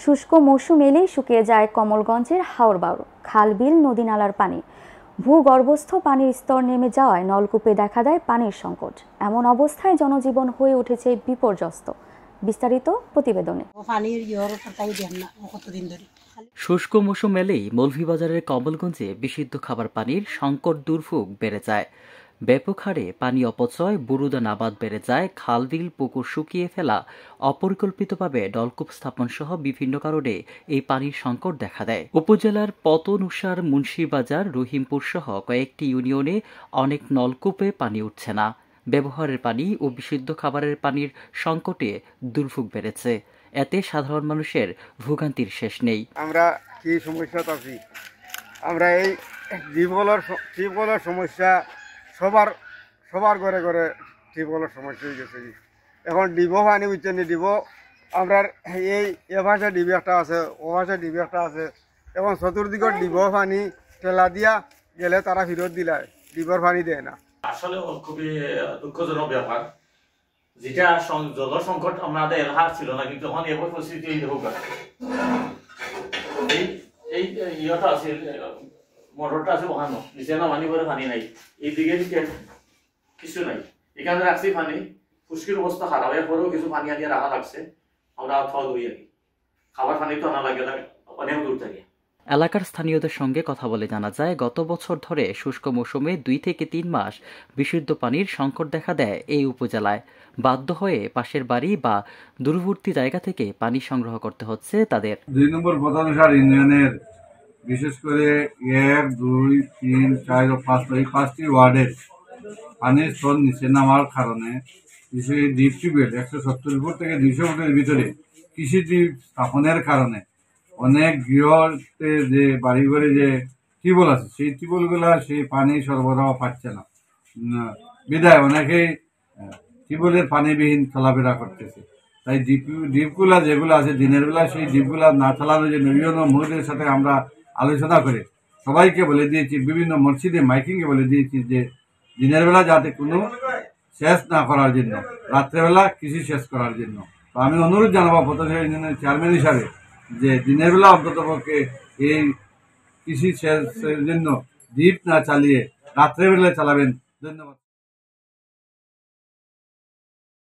শুষ্ক মৌসুম এলেই শুকিয়ে যায় কমলগঞ্জের হাওরবাউর, খাল, বিল, নদী নালার পানি। ভূগর্ভস্থ পানির স্তর নেমে যাওয়ায় নলকূপে দেখা দেয় পানির সংকট। এমন অবস্থায় জনজীবন হয়ে উঠেছে বিপর্যস্ত। বিস্তারিত প্রতিবেদনে। শুষ্ক মৌসুম এলেই মৌলভীবাজারের কমলগঞ্জে বিশুদ্ধ খাবার পানির সংকট দুর্ভোগ বেড়ে যায়। ব্যাপক হারে পানি অপচয়, বুরুদা নাবাদ বেড়ে যায়, খাল, বিল, পুকুর শুকিয়ে ফেলা, অপরিকল্পিতভাবে নলকূপ স্থাপন সহ বিভিন্ন কারণে এই পানির সংকট দেখা দেয়। উপজেলার পতনুসার, মুন্সিবাজার, রহিমপুর সহ কয়েকটি ইউনিয়নে অনেক নলকূপে পানি উঠছে না। ব্যবহারের পানি ও বিশুদ্ধ খাবারের পানির সংকটে দুর্ভোগ বেড়েছে। এতে সাধারণ মানুষের ভোগান্তির শেষ নেই। আমরা কি সমস্যা আছি, আমরা এই টিউবওয়েলের সমস্যা সবার ঘরে ঘরে টিউবওয়েলের সমস্যা হয়ে গেছে। এখন ডিবো পানি বুঝছে নি, ডিবো আমরা এ ভাষা ডিবি একটা আছে, ও ভাষা ডিবি একটা আছে। এখন চতুর্দিকের ডিবো পানি ঠেলা দিয়া গেলে তারা ফেরত দিলায়, ডিবর পানি দেয় না। আসলে খুবই দুঃখজনক ব্যাপার, যেটা জল সংকট আমাদের এলাকার ছিল না, কিন্তু এখন এবার পরিস্থিতি এই ইয়েটা আছে, মোটরটা আছে বহানো, নিচে না পানি করে পানি নাই, এইদিকে কিছু নাই। এখানে রাখছি পানি, ফুসকির অবস্থা খারাপ, এরপরেও কিছু পানি আনিয়ে রাখা লাগছে। আমরা খাওয়া দই আর কি, খাবার পানি তো আনা লাগে, অনেক দূর থেকে। এলাকার স্থানীয়দের সঙ্গে কথা বলে জানা যায়, গত বছর ধরে শুষ্ক মৌসুমে 2 থেকে 3 মাস বিশুদ্ধ পানির সংকট দেখা দেয় এই উপজেলায়। বাধ্য হয়ে পাশের বাড়ি বা দূরবর্তী জায়গা থেকে পানি সংগ্রহ করতে হচ্ছে তাদের। 2 নম্বর পতনসার ইউনিয়নের বিশেষ করে 1, 2, 3, 4 ও 5 এই 5টি ওয়ার্ডের পানির স্তর নিচে নামার কারণে ডিপ টিউবওয়েল 170 ফুট থেকে 200 ফুটের ভিতরে কৃষি ডিপ স্থাপনের কারণে অনেক গৃহতে যে বাড়িঘরে যে টিউবওয়েল আছে, সেই টিউবওয়েলগুলা সেই পানি সরবরাহ পাচ্ছে না। বিধায় অনেকেই টিউবওয়েলের পানিবিহীন চলাফেরা করতেছে। তাই ডিপগুলা যেগুলো আছে দিনের বেলা, সেই ডিপগুলা না চালানোর জন্য বিভিন্ন মহিলাদের সাথে আমরা আলোচনা করে সবাইকে বলে দিয়েছি, বিভিন্ন মসজিদে মাইকিংয়ে বলে দিয়েছি যে দিনের বেলা যাতে কোনো শেষ না করার জন্য, রাত্রেবেলা কৃষি শেষ করার জন্য। তো আমি অনুরোধ জানাবো পতনসার ইউনিয়নের চেয়ারম্যান হিসাবে যে দিনের বেলা অন্তত পক্ষে এই কৃষি শেষের জন্য ডিপ না চালিয়ে রাত্রেবেলা চালাবেন। ধন্যবাদ।